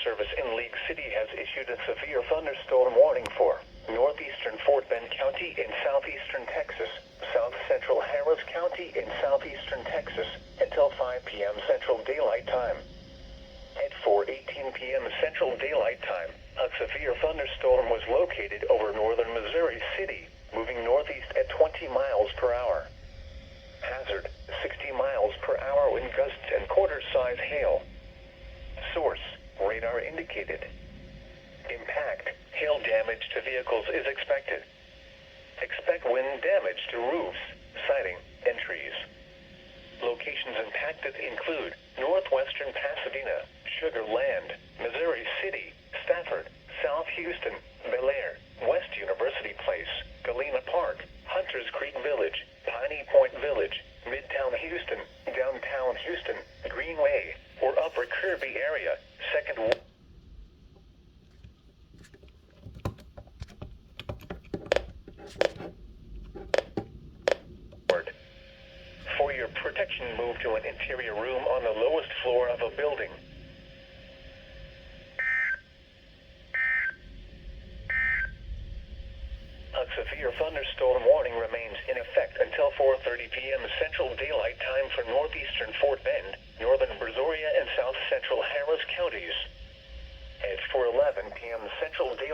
Service in League City has issued a severe thunderstorm warning for northeastern Fort Bend County in southeastern Texas, south central Harris County in southeastern Texas until 5 p.m. Central Daylight Time. At 4:18 p.m. Central Daylight Time, a severe thunderstorm was located over northern Missouri City, moving northeast at 20 miles per hour. Hazard, 60 miles per hour wind gusts and quarter-size hail. Source, radar indicated. Impact, hail damage to vehicles is expected. Expect wind damage to roofs, siding, and trees. Locations impacted include northwestern Pasadena, Sugar Land, Missouri City, Stafford, South Houston, Bel Air, West University Place, Galena Park, Hunters Creek Village, Piney Point Village, Midtown Houston, Downtown Houston, Greenway, or Upper Kirby area, Second Ward. For your protection, move to an interior room on the lowest floor of a building. A severe thunderstorm warning remains in effect until 4:30 p.m. Central Daylight Time for northeastern Fort Bend, northern Brazoria, and south central Harris counties. At 4:11 p.m. Central Daylight